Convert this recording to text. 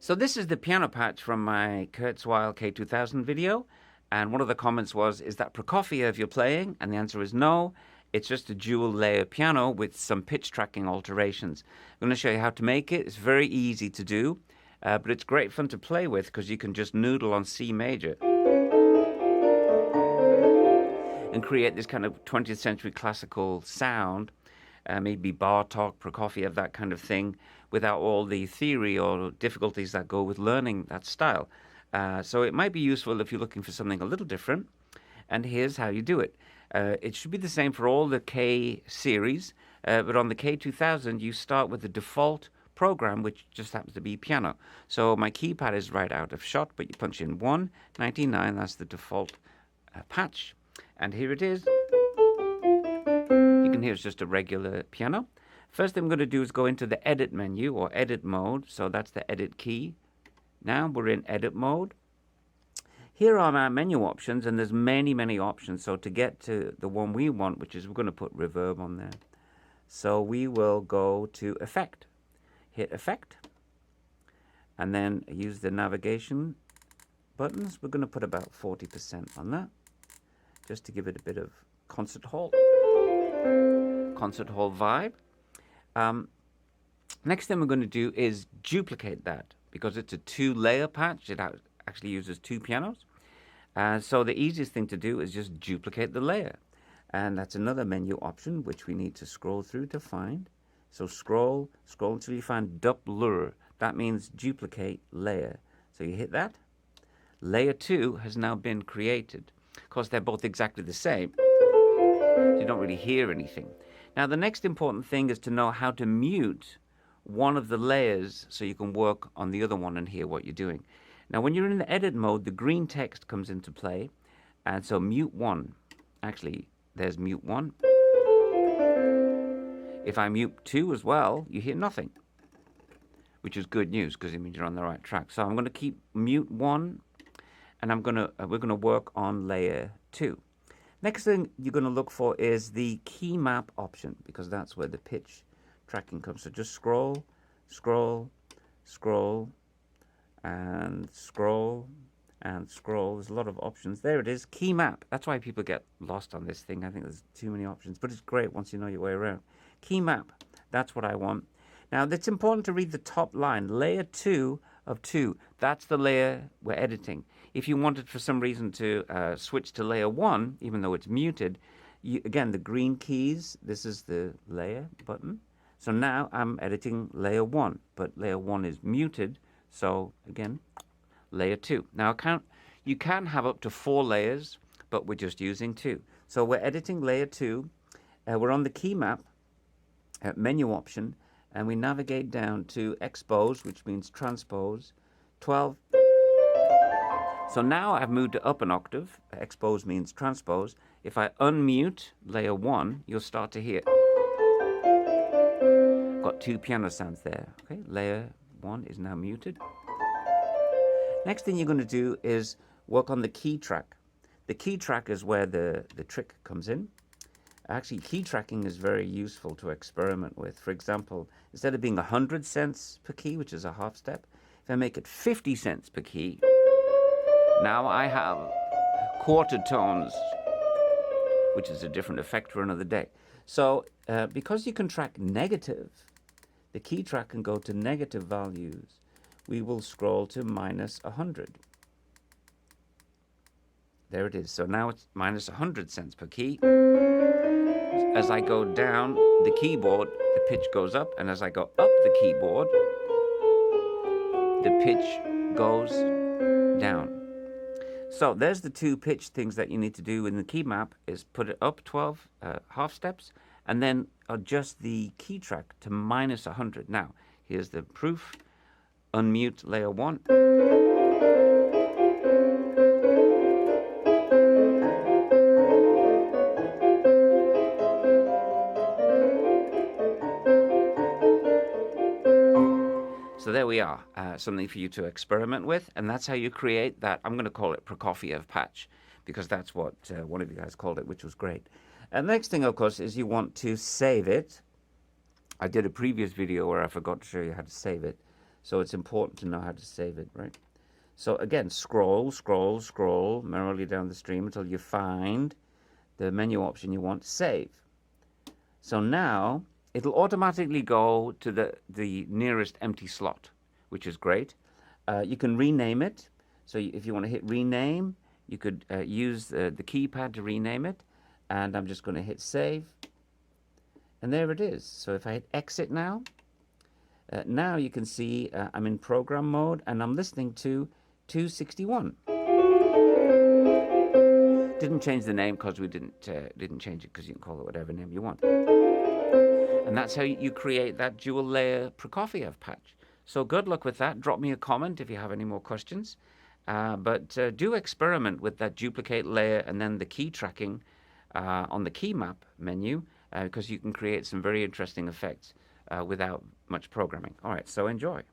So this is the piano patch from my Kurzweil K2000 video, and one of the comments was, is that Prokofiev you're playing? And the answer is no, it's just a dual layer piano with some pitch tracking alterations. I'm going to show you how to make it. It's very easy to do, but it's great fun to play with because you can just noodle on C major and create this kind of 20th century classical sound, maybe Bartok, Prokofiev, that kind of thing, without all the theory or difficulties that go with learning that style. So it might be useful if you're looking for something a little different. And here's how you do it. It should be the same for all the K series, but on the K2000 you start with the default program, which just happens to be piano. So my keypad is right out of shot, but you punch in 199, that's the default patch. And here it is. You can hear it's just a regular piano. First thing I'm going to do is go into the edit menu or edit mode. So that's the edit key. Now we're in edit mode. Here are my menu options, and there's many options. So to get to the one we want, which is we're going to put reverb on there. So we will go to effect, hit effect, and then use the navigation buttons. We're going to put about 40% on that, just to give it a bit of concert hall vibe. Next thing we're going to do is duplicate that because it's a two-layer patch. It actually uses two pianos. So the easiest thing to do is just duplicate the layer. And that's another menu option which we need to scroll through to find. So scroll until you find Doppler. That means duplicate layer. So you hit that. Layer 2 has now been created. Of course, they're both exactly the same. So you don't really hear anything. Now, the next important thing is to know how to mute one of the layers so you can work on the other one and hear what you're doing. Now, when you're in the edit mode, the green text comes into play. And so mute 1. Actually, there's mute 1. If I mute 2 as well, you hear nothing, which is good news because it means you're on the right track. So I'm going to keep mute 1, and we're going to work on layer 2. Next thing you're going to look for is the key map option, because that's where the pitch tracking comes. So just scroll, and scroll, and scroll. There's a lot of options. There it is, key map. That's why people get lost on this thing. I think there's too many options, but it's great once you know your way around. Key map, that's what I want. Now, it's important to read the top line, layer 2 of 2. That's the layer we're editing. If you wanted for some reason to switch to layer 1, even though it's muted, again, the green keys, this is the layer button. So now I'm editing layer 1, but layer 1 is muted. So again, layer 2. Now you can have up to 4 layers, but we're just using 2. So we're editing layer 2. We're on the key map menu option, and we navigate down to expose, which means transpose, 12. So now I've moved it up an octave. Expose means transpose. If I unmute layer 1, you'll start to hear. Got 2 piano sounds there. Okay, layer 1 is now muted. Next thing you're going to do is work on the key track. The key track is where the trick comes in. Actually, key tracking is very useful to experiment with. For example, instead of being 100 cents per key, which is a half step, if I make it 50 cents per key, now I have quarter tones, which is a different effect for another day. So because you can track negative, the key track can go to negative values. We will scroll to minus 100. There it is. So now it's minus 100 cents per key. As I go down the keyboard, the pitch goes up, and as I go up the keyboard, the pitch goes down. So there's the 2 pitch things that you need to do in the key map, is put it up 12 half steps, and then adjust the key track to minus 100. Now, here's the proof. Unmute layer 1. So there we are, something for you to experiment with, and that's how you create that. I'm going to call it Prokofiev patch, because that's what one of you guys called it, which was great. And the next thing, of course, is you want to save it. I did a previous video where I forgot to show you how to save it. So it's important to know how to save it, right? So again, scroll, scroll, scroll merrily down the stream until you find the menu option you want to save. So now it'll automatically go to the nearest empty slot, which is great. You can rename it. So if you want to hit rename, you could use the keypad to rename it. And I'm just going to hit save. And there it is. So if I hit exit now, now you can see I'm in program mode and I'm listening to 261. Didn't change the name because we didn't change it, because you can call it whatever name you want. And that's how you create that dual layer Prokofiev patch. So good luck with that. Drop me a comment if you have any more questions. But do experiment with that duplicate layer and then the key tracking on the key map menu, because you can create some very interesting effects without much programming. All right, so enjoy.